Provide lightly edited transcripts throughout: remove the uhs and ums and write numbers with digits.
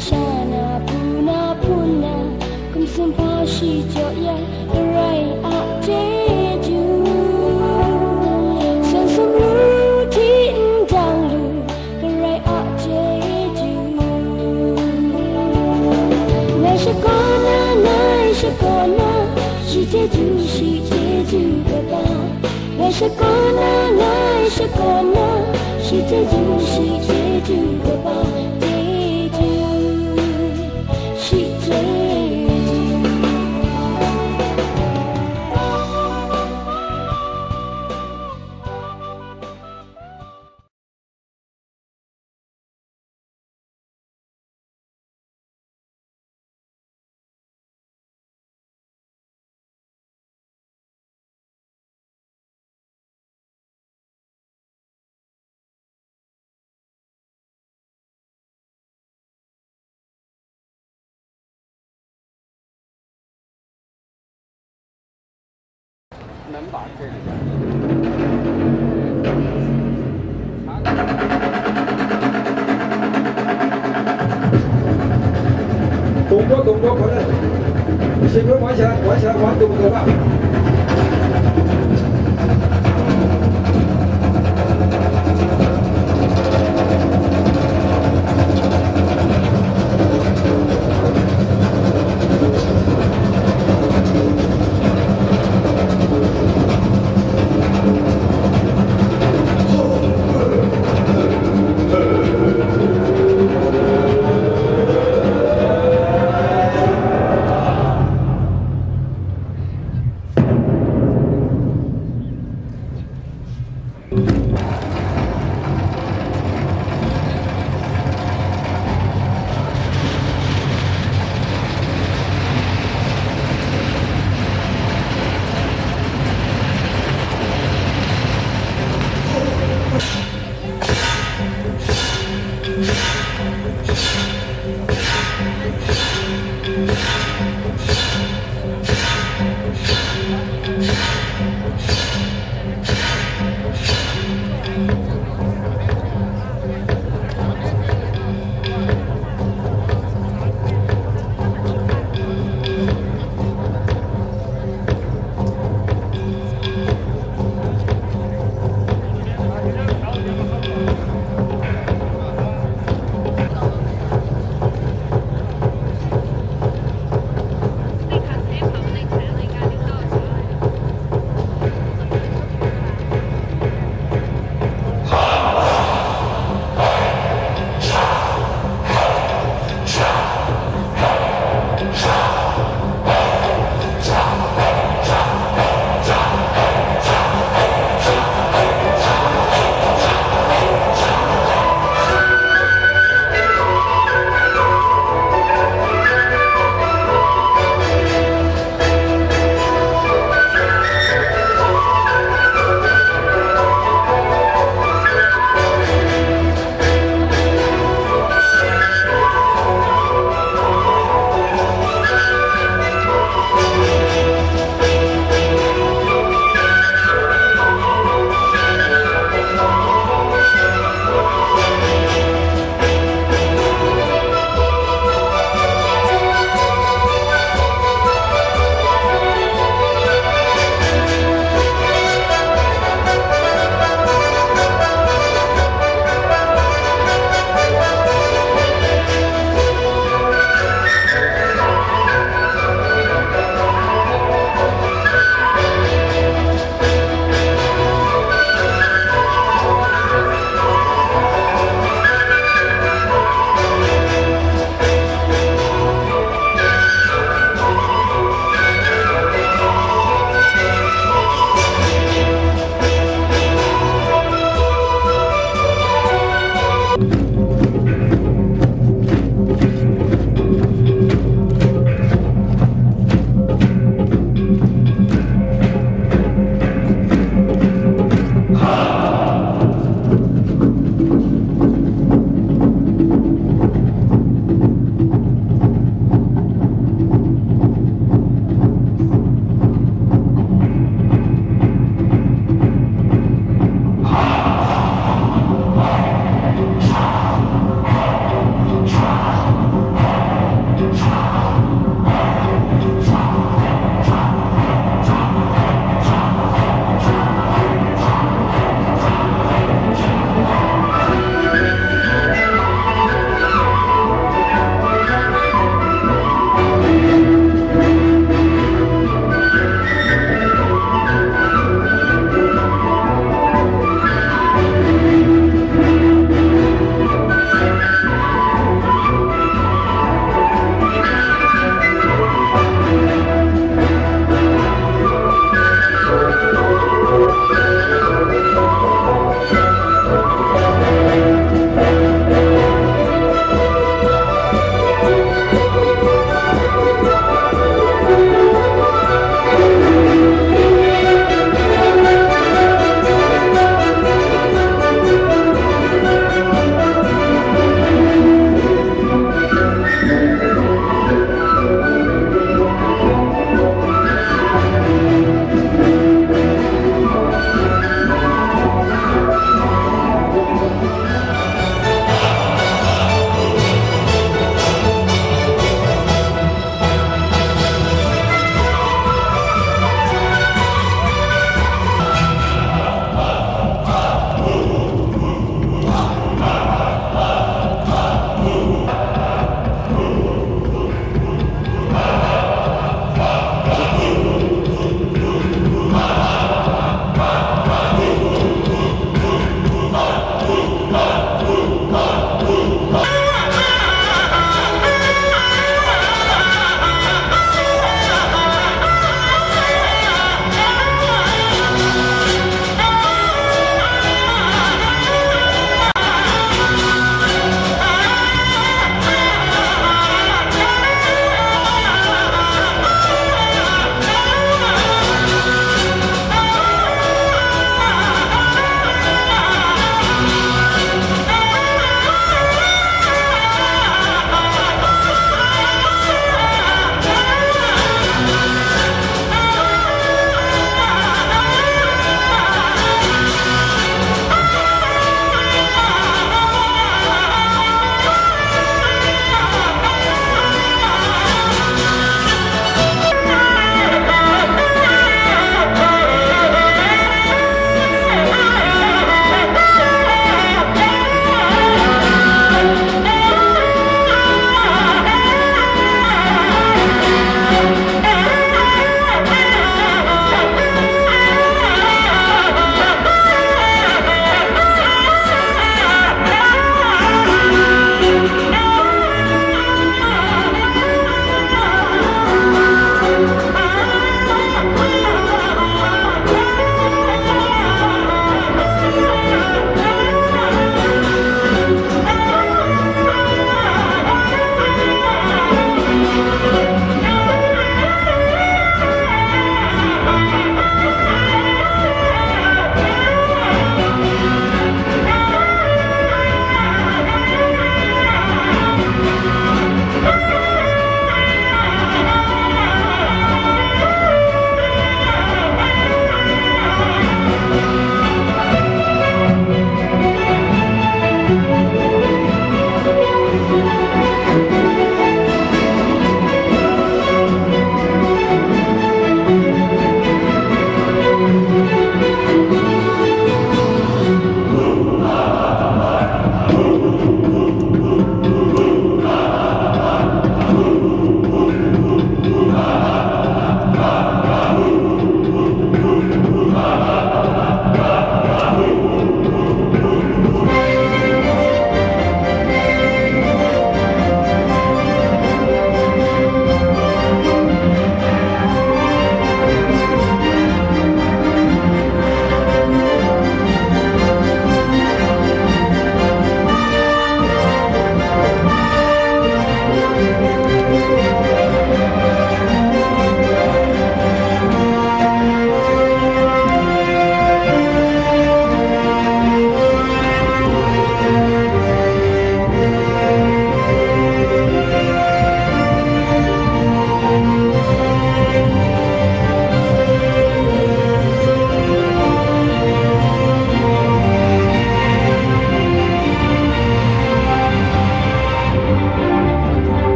shana puna puna kum sumpa shi jo ya rai a jeju san sum lu tin dang lu rai a jeju nai shakona shi jeju ga ba nai shakona shi jeju ga ba能把这里。动作快点，身边弯起来，弯动作吧。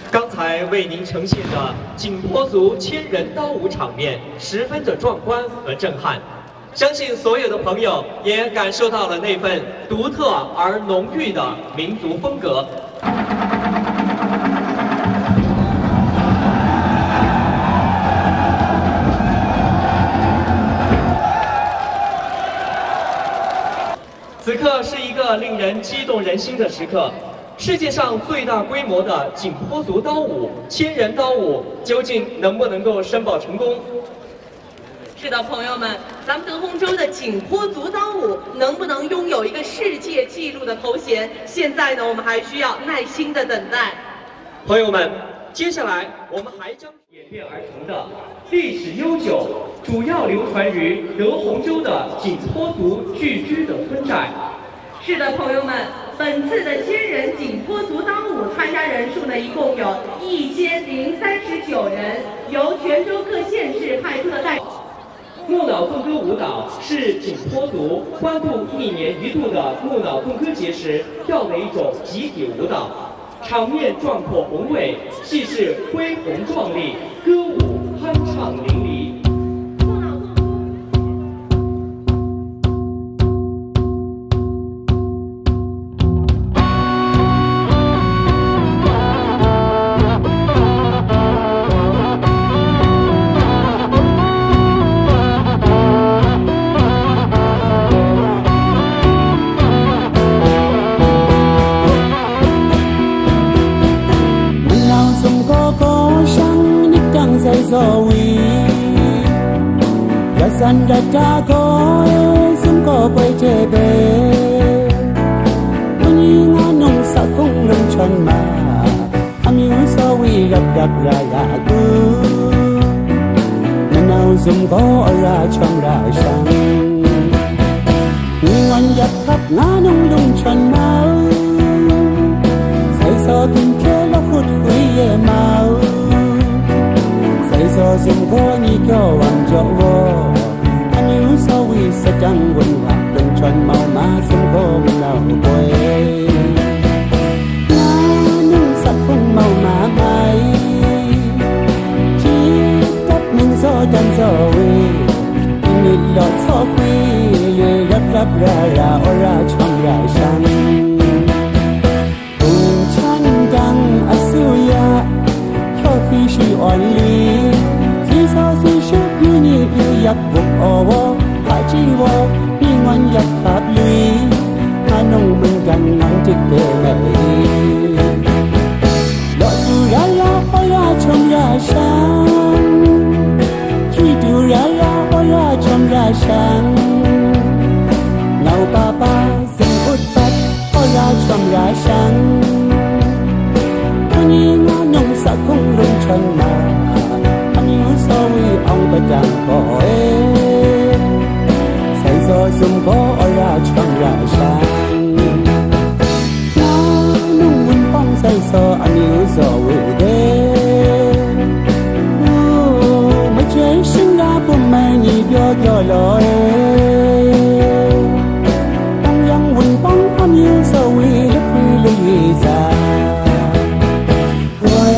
刚才为您呈现的景颇族千人刀舞场面，十分的壮观和震撼。相信所有的朋友也感受到了那份独特而浓郁的民族风格。此刻是一个令人激动人心的时刻。世界上最大规模的景颇族刀舞千人刀舞，究竟能不能够申报成功？是的，朋友们，咱们德宏州的景颇族刀舞能不能拥有一个世界纪录的头衔？现在呢，我们还需要耐心的等待。朋友们，接下来我们还将演变而成的历史悠久、主要流传于德宏州的景颇族聚居的村寨。是的，朋友们，本次的千人景颇族刀舞参加人数呢，一共有1039人，由全州各县市派出的代表。木脑纵歌舞蹈是景颇族欢度1年1度的木脑纵歌节时跳的一种集体舞蹈，场面壮阔宏伟，气势恢宏壮丽，歌舞酣畅淋漓。Sandata ko sum ko pai chebe Kuninga nong sa kong nong chan ma Amyu so wi rap rap ra ra tu Nanau sum ko ra cham ra shang Ngon yap khap nga nong nong chan ma Sai so kim ke lo khut hui ye ma Sai so sum ko ni kyo wang jo wo so we sa chang quân lạc đừng tròn màu má sum cô mình nào quê na nung sắc không màu má mai chỉ cách mình do chân do we mình lọt so quy lười rap rap ra ora trong ra sang cùng chân đăng asuya cho khi she only khi so si shop you need you yak book over chi wo mi ngon yak khap lui anong mình gan nang tik de nei lo tu ra la ora chom ra sang chi tu ra la ora chom ra sang nau papa sing ut pat ora chom ra sang ani nong sa kong lung chan ma ami so wi ong ba jang ko do sum ko ora chang ra sang na nung mun pong sai so ani so we de ma chen sing ra po mai ni yo lo tang yang mun pong ani so we le pi le za we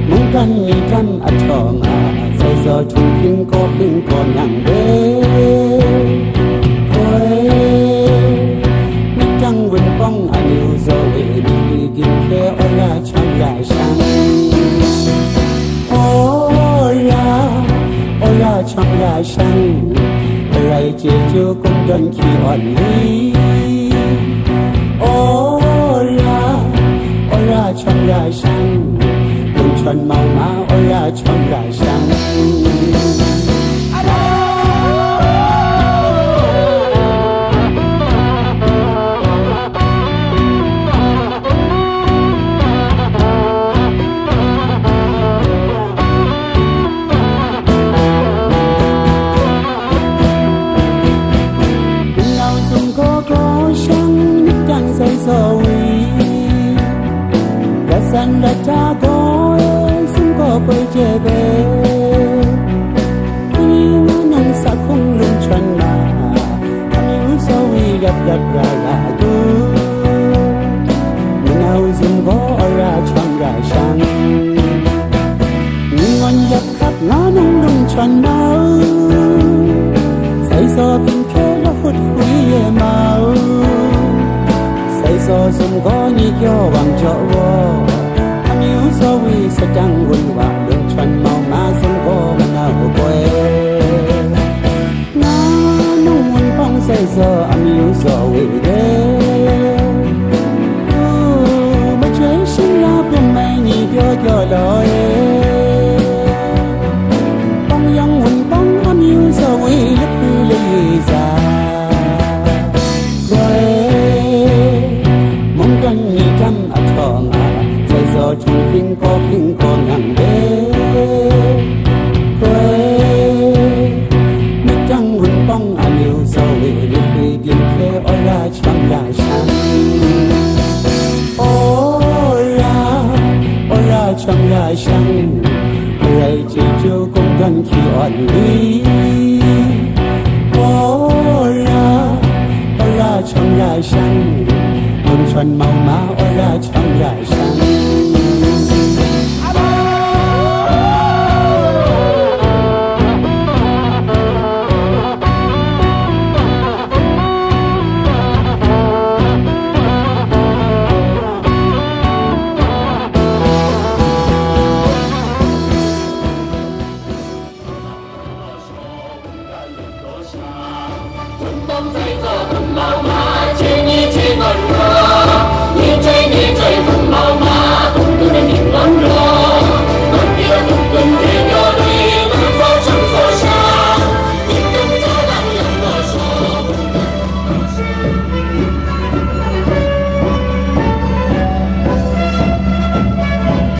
mun kan ni kan a thong a sai so chung king ko yang de bong anu zo we di gin ke ora chang ra sang ora chang ra sang rai che chu kum don ki on li ora chang ra sang lung chon mau ma ora chang ra sang Sandata ko sum ko pai chebe Kuninga nong sa kong lung chan ma đặt ra là tu mình nào dùng có ra trong ra sang ngon giặc khắp ngõ nông đông tròn máu say gió kinh khẽ nó hút hủy màu say gió dùng có như gió vàng cho vô anh yêu gió vì sẽ chẳng quên và đường tròn màu mà dùng có mình nào quê ngõ nông muốn bóng say gió anh yêu gió vì thế mà chơi sinh ra cùng mẹ nhị cho lối chung kinh có ngàn đế quê nước trăng hùng bóng anh yêu sâu về đi khi điên khê ôi ra chẳng là sáng ôi ra chẳng là sáng người chỉ chưa cũng gần khi oan lý ôi ra chẳng là sáng mừng xuân màu má ôi ra chẳng là sáng